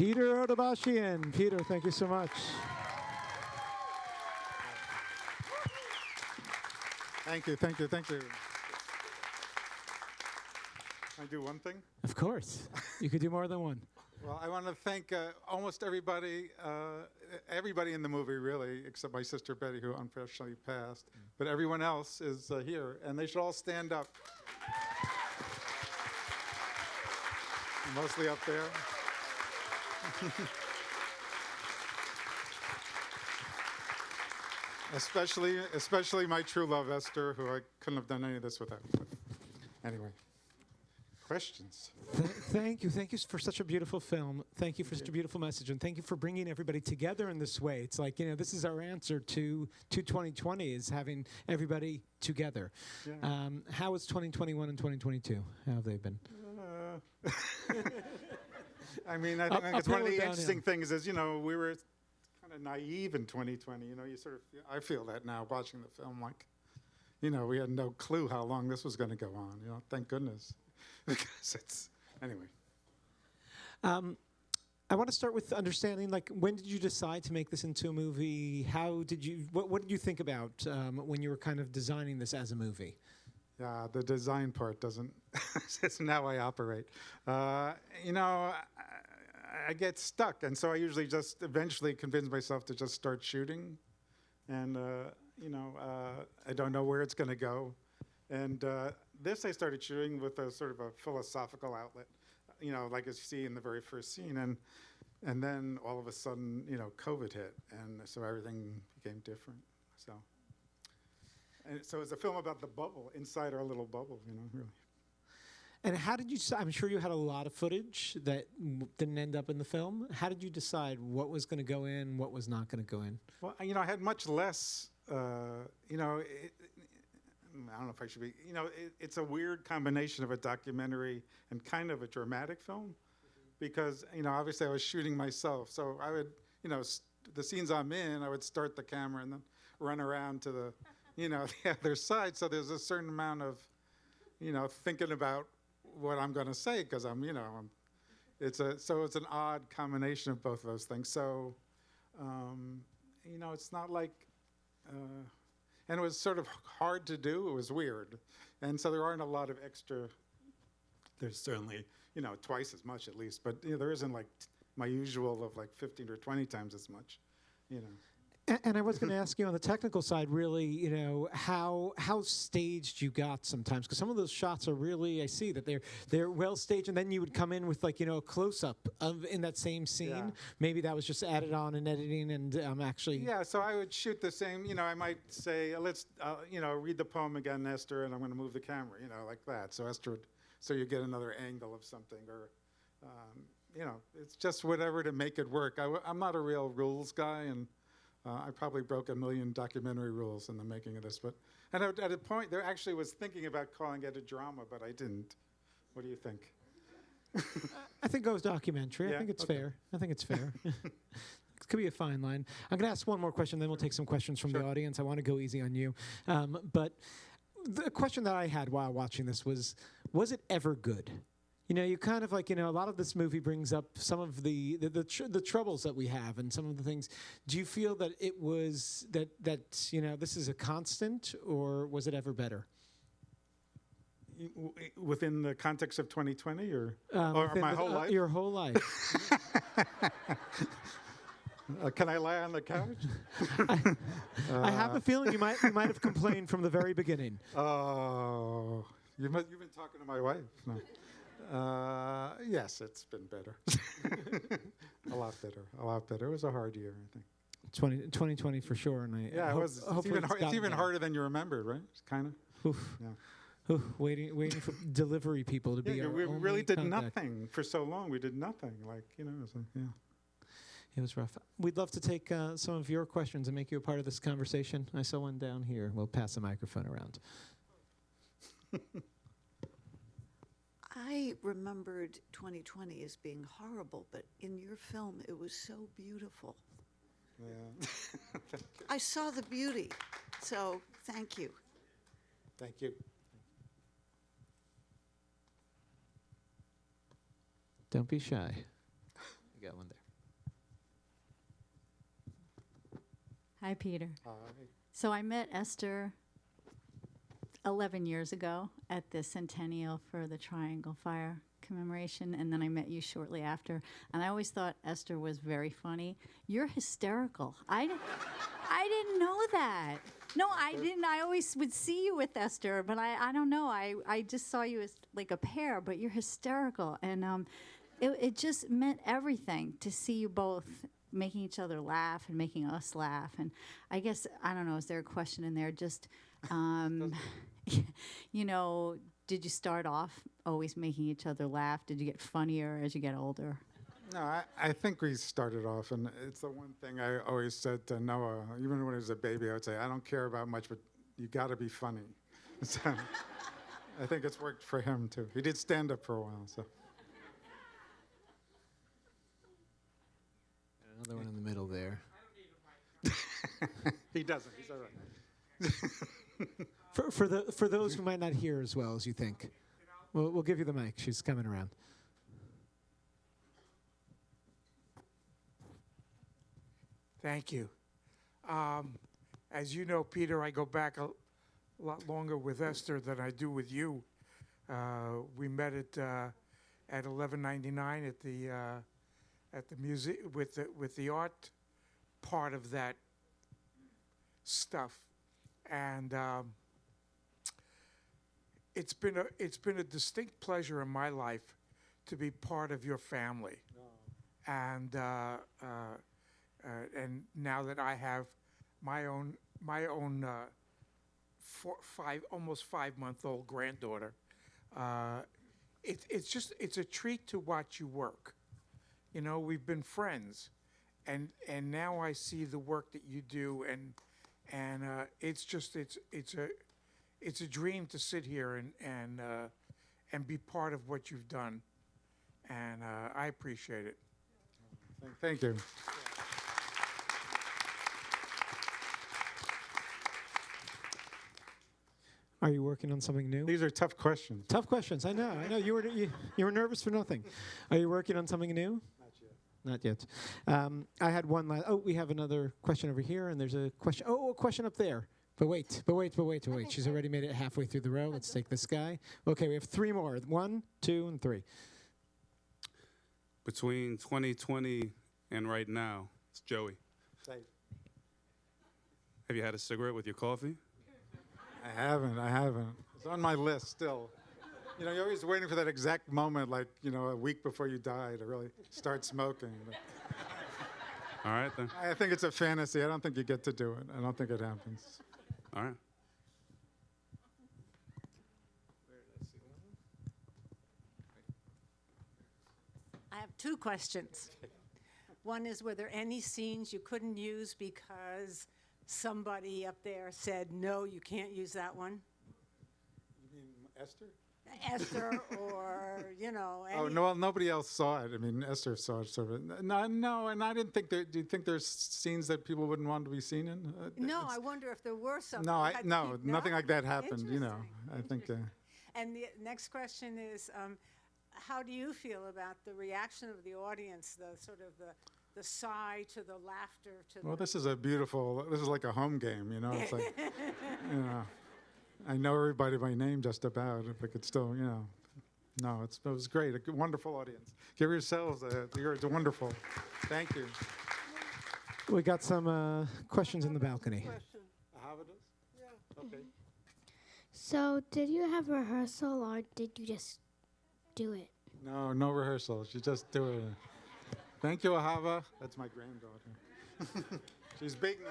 Peter Odabashian. Peter, thank you so much. Thank you, thank you, thank you. Can I do one thing? Of course. You could do more than one. Well, I want to thank almost everybody in the movie, really, except my sister Betty, who unfortunately passed. But everyone else is here, and they should all stand up. Mostly up there. especially my true love, Esther, who I couldn't have done any of this without. But anyway, questions? Thank you. Thank you for such a beautiful film. Thank you for such a beautiful message. And thank you for bringing everybody together in this way. It's like, this is our answer to 2020, is having everybody together. Yeah. How is 2021 and 2022? How have they been? I mean, I think it's one of the interesting things is, we were kind of naive in 2020. I feel that now watching the film, like, we had no clue how long this was going to go on. Thank goodness, because anyway. I want to start with understanding, like, when did you decide to make this into a movie? What did you think about when you were kind of designing this as a movie? Yeah, the design part doesn't. It's how I operate. I get stuck, and so I usually just eventually convince myself to just start shooting, and I don't know where it's going to go. And this I started shooting with a sort of a philosophical outlet, like as you see in the very first scene, and then all of a sudden, COVID hit, and so everything became different. And so it's a film about the bubble, inside our little bubble, really. And how did you I'm sure you had a lot of footage that didn't end up in the film. How did you decide what was going to go in, what was not going to go in? Well, I had much less, I don't know if I should be, it's a weird combination of a documentary and kind of a dramatic film, because, obviously I was shooting myself. So I would, the scenes I'm in, I would start the camera and then run around to the other side. So there's a certain amount of, thinking about what I'm going to say, because it's an odd combination of both of those things. So, it's not like, and it was sort of hard to do. It was weird. And so there aren't a lot of extra, there's certainly, twice as much at least, but there isn't like my usual of like 15 or 20 times as much, And I was going to ask you on the technical side, really, how staged you got sometimes, because some of those shots are really, I see that they're well staged, and then you would come in with like a close up of in that same scene. Yeah. Maybe that was just added on in editing, and actually. Yeah, so I would shoot the same. I might say, let's read the poem again, Esther, and I'm going to move the camera, like that. So Esther would, so you get another angle of something, or. It's just whatever to make it work. I'm not a real rules guy, and I probably broke a million documentary rules in the making of this. And at a point, there actually was thinking about calling it a drama, but I didn't. What do you think? I think it goes documentary. Yeah? I think it's Okay. fair. I think it's fair. It could be a fine line. I'm going to ask one more question, then we'll take some questions from the audience. I want to go easy on you. But the question that I had while watching this was it ever good? You kind of like, a lot of this movie brings up some of the troubles that we have and some of the things. Do you feel that it was that this is a constant, or was it ever better? Within the context of 2020, or my whole life? Your whole life. Can I lie on the couch? I have a feeling you might have complained from the very beginning. Oh, you've been talking to my wife. No. Yes, it's been better. A lot better. It was a hard year, I think. 2020 for sure. And it was. It's even harder than you remembered, right? Kind of. Oof. Yeah. Oof, waiting for delivery people to be our we only really did contact. nothing for so long. We did nothing. It was rough. We'd love to take some of your questions and make you a part of this conversation. I saw one down here. We'll pass the microphone around. I remembered 2020 as being horrible, but in your film, it was so beautiful. Yeah. I saw the beauty, so thank you. Thank you. Don't be shy. You got one there. Hi, Peter. Hi. So I met Esther 11 years ago at the centennial for the Triangle Fire commemoration, and then I met you shortly after. And I always thought Esther was very funny. You're hysterical. I didn't know that. No, I didn't. I always would see you with Esther, but I don't know. I just saw you as like a pair, but you're hysterical. And it just meant everything to see you both making each other laugh and making us laugh. And I guess, I don't know, is there a question in there? Just, you know, did you start off always making each other laugh? Did you get funnier as you get older? No, I think we started off, and it's the one thing I always said to Noah, even when he was a baby, I would say, I don't care about much, but you got to be funny. So I think it's worked for him, too. He did stand up for a while, so. Another one in the middle there. He doesn't. He's all right. For those who might not hear as well as you think, we'll give you the mic. She's coming around. Thank you. As you know, Peter, I go back a lot longer with Esther than I do with you. We met at 1199 at the museum with the art part of that stuff, and it's been a distinct pleasure in my life to be part of your family, and now that I have my own almost 5-month-old granddaughter, it's a treat to watch you work. You know, we've been friends, and now I see the work that you do, and it's a dream to sit here and be part of what you've done, and I appreciate it. Thank you. Are you working on something new? These are tough questions. Tough questions. I know. You were nervous for nothing. Are you working on something new? Not yet. I had one last. Oh, we have another question over here, and there's a question. Oh, a question up there. But wait. She's already made it halfway through the row. Let's take this guy. Okay, we have 3 more. 1, 2, and 3. Between 2020 and right now, it's Joey. Have you had a cigarette with your coffee? I haven't. It's on my list still. You know, you're always waiting for that exact moment, like, you know, a week before you die to really start smoking. But All right, then. I think it's a fantasy. I don't think you get to do it. I don't think it happens. All right. I have 2 questions. One is, were there any scenes you couldn't use because somebody up there said, no, you can't use that one? You mean Esther? Esther or, you know. Oh, no, well, nobody else saw it. I mean, Esther saw it sort of. No, and I didn't think do you think there's scenes that people wouldn't want to be seen in? No, I wonder if there were some. No, nothing like that happened, you know. I think. And the next question is, how do you feel about the reaction of the audience, the sort of the sigh to the laughter to Well, this is like a home game, you know. It's like, you know, I know everybody by name just about, if I could still, you know. No, it was great, a wonderful audience. Give yourselves you're wonderful. Thank you. We got some questions in the balcony. Yeah. Okay. So, did you have rehearsal or did you just do it? No rehearsals. You just do it. Thank you, Ahava. That's my granddaughter. She's big now.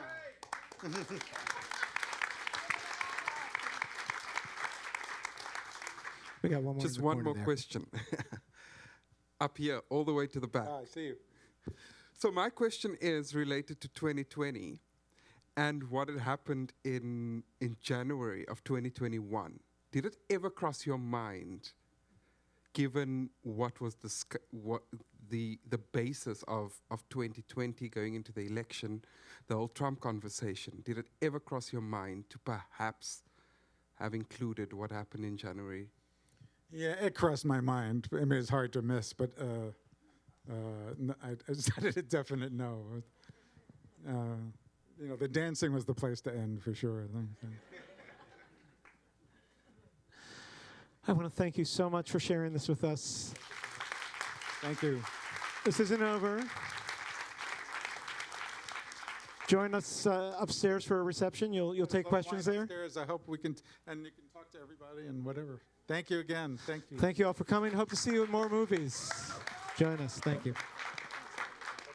We got one more. Just one more question. Up here, all the way to the back. I see you. So my question is related to 2020 and what had happened in January of 2021. Did it ever cross your mind, given what was the basis of 2020 going into the election, the whole Trump conversation, did it ever cross your mind to perhaps have included what happened in January? Yeah, it crossed my mind. I mean, it's hard to miss, but I said a definite no. You know, the dancing was the place to end for sure. I think. I want to thank you so much for sharing this with us. Thank you. This isn't over. Join us upstairs for a reception. You'll take questions there. Upstairs, I hope we can, and you can talk to everybody and whatever. Thank you again. Thank you. Thank you all for coming. Hope to see you in more movies. Join us. Thank you.